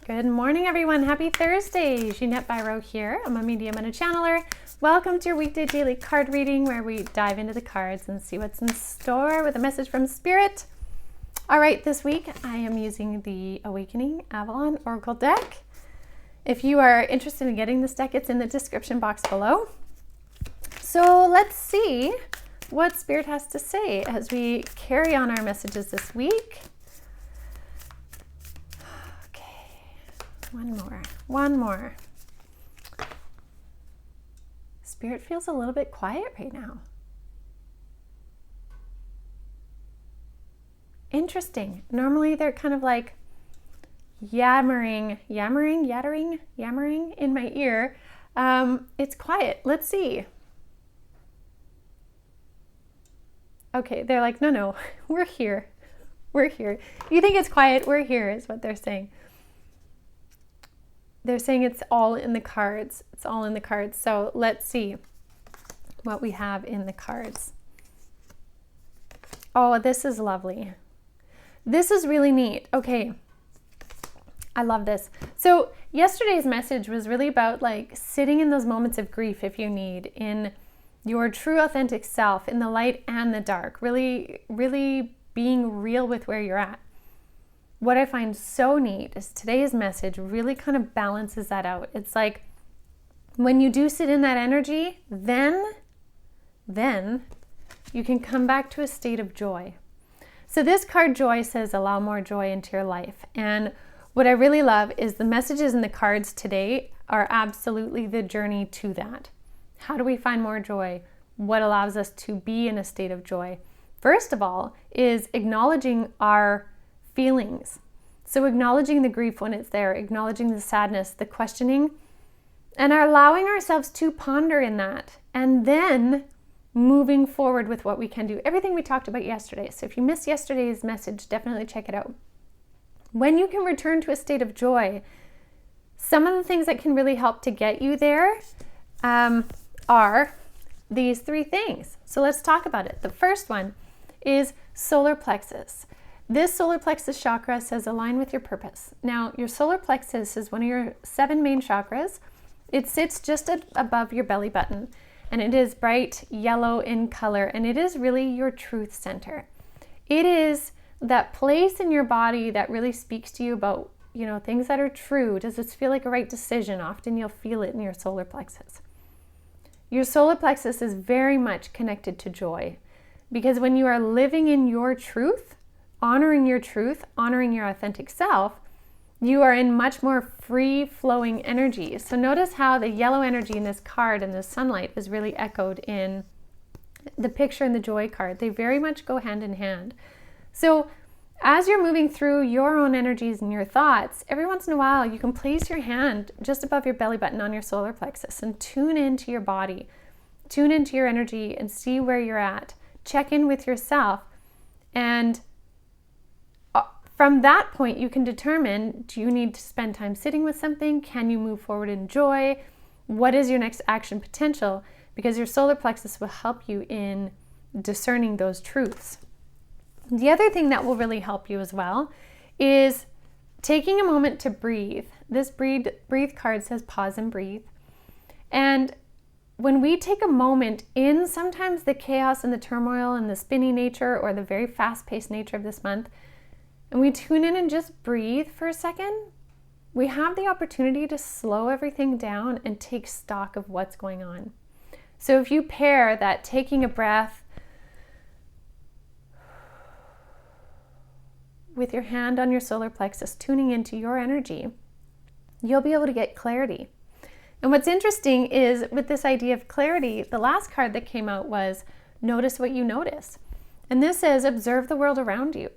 Good morning, everyone. Happy Thursday. Jeanette Biro here. I'm a medium and a channeler. Welcome to your weekday daily card reading where we dive into the cards and see what's in store with a message from Spirit. All right, this week I am using the Awakening Avalon Oracle deck. If you are interested in getting this deck, it's in the description box below. So let's see what Spirit has to say as we carry on our messages this week. One more. Spirit feels a little bit quiet right now. Interesting. Normally they're kind of like yammering in my ear. It's quiet. Let's see. Okay, they're like, no, we're here. You think it's quiet? We're here is what they're saying. They're saying it's all in the cards. So let's see what we have in the cards. Oh, this is lovely. This is really neat. Okay. I love this. So yesterday's message was really about like sitting in those moments of grief if you need, in your true authentic self, in the light and the dark, really, really being real with where you're at. What I find so neat is today's message really kind of balances that out. It's like when you do sit in that energy, then you can come back to a state of joy. So this card, Joy, says allow more joy into your life. And what I really love is the messages in the cards today are absolutely the journey to that. How do we find more joy? What allows us to be in a state of joy? First of all is acknowledging our feelings. So acknowledging the grief when it's there, acknowledging the sadness, the questioning, and allowing ourselves to ponder in that, and then moving forward with what we can do. Everything we talked about yesterday. So if you missed yesterday's message, definitely check it out. When you can return to a state of joy, some of the things that can really help to get you there are these three things. So let's talk about it. The first one is solar plexus. This solar plexus chakra says align with your purpose. Now, your solar plexus is one of your 7 main chakras. It sits just above your belly button, and it is bright yellow in color, and it is really your truth center. It is that place in your body that really speaks to you about, things that are true. Does this feel like a right decision? Often you'll feel it in your solar plexus. Your solar plexus is very much connected to joy, because when you are living in your truth, honoring your authentic self, you are in much more free-flowing energy. So notice how the yellow energy in this card and the sunlight is really echoed in the picture in the joy card. They very much go hand in hand. So as you're moving through your own energies and your thoughts, every once in a while you can place your hand just above your belly button on your solar plexus and tune into your body, tune into your energy and see where you're at. Check in with yourself, and from that point, you can determine, do you need to spend time sitting with something? Can you move forward in joy? What is your next action potential? Because your solar plexus will help you in discerning those truths. The other thing that will really help you as well is taking a moment to breathe. This breathe card says pause and breathe. And when we take a moment in sometimes the chaos and the turmoil and the spinny nature or the very fast-paced nature of this month, and we tune in and just breathe for a second, we have the opportunity to slow everything down and take stock of what's going on. So if you pair that taking a breath with your hand on your solar plexus, tuning into your energy, you'll be able to get clarity. And what's interesting is with this idea of clarity, the last card that came out was notice what you notice. And this says observe the world around you.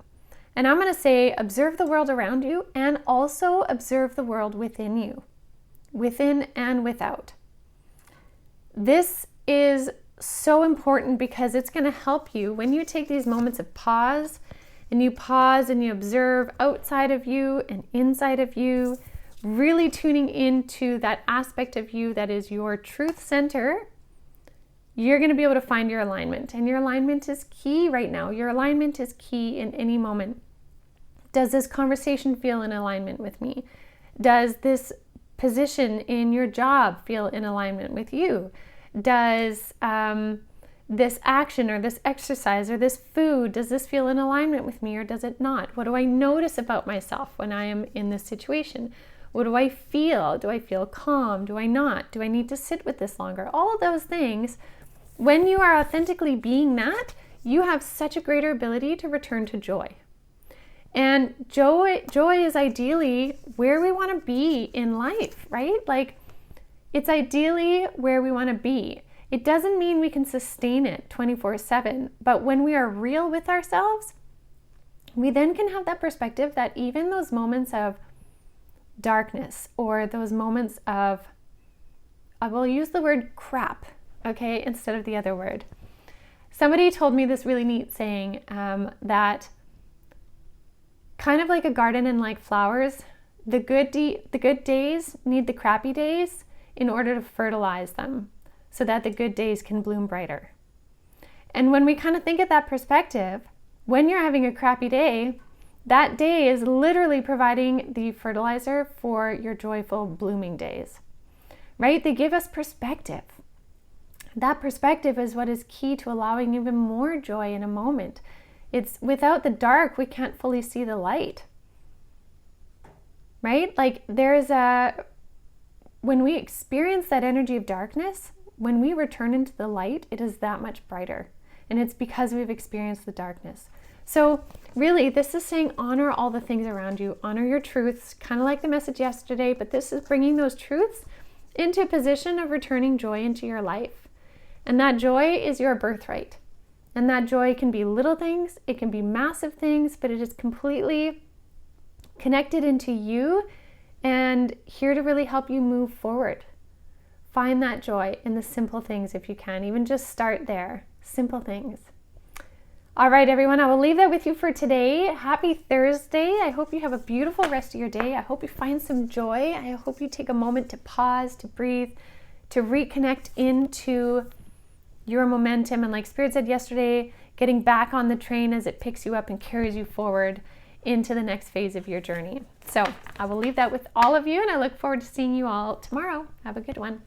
And I'm going to say observe the world around you and also observe the world within you, within and without. This is so important because it's going to help you when you take these moments of pause and you observe outside of you and inside of you, really tuning into that aspect of you that is your truth center. You're going to be able to find your alignment, and your alignment is key right now. Your alignment is key in any moment. Does this conversation feel in alignment with me? Does this position in your job feel in alignment with you? Does this action or this exercise or this food, does this feel in alignment with me or does it not? What do I notice about myself when I am in this situation? What do I feel? Do I feel calm? Do I not? Do I need to sit with this longer? All of those things, when you are authentically being that, you have such a greater ability to return to joy. And joy is ideally where we want to be in life, right? Like, it's ideally where we want to be. It doesn't mean we can sustain it 24/7, but when we are real with ourselves, we then can have that perspective that even those moments of darkness or those moments of, I will use the word crap, okay, instead of the other word. Somebody told me this really neat saying that kind of like a garden and like flowers, the good days need the crappy days in order to fertilize them so that the good days can bloom brighter. And when we kind of think of that perspective, when you're having a crappy day, that day is literally providing the fertilizer for your joyful blooming days, right? They give us perspective. That perspective is what is key to allowing even more joy in a moment. It's without the dark, we can't fully see the light, right? Like when we experience that energy of darkness, when we return into the light, it is that much brighter. And it's because we've experienced the darkness. So really, this is saying honor all the things around you, honor your truths, kind of like the message yesterday, but this is bringing those truths into a position of returning joy into your life. And that joy is your birthright. And that joy can be little things, it can be massive things, but it is completely connected into you and here to really help you move forward. Find that joy in the simple things if you can. Even just start there. Simple things. All right, everyone, I will leave that with you for today. Happy Thursday. I hope you have a beautiful rest of your day. I hope you find some joy. I hope you take a moment to pause, to breathe, to reconnect into your momentum. And like Spirit said yesterday, getting back on the train as it picks you up and carries you forward into the next phase of your journey. So I will leave that with all of you, and I look forward to seeing you all tomorrow. Have a good one.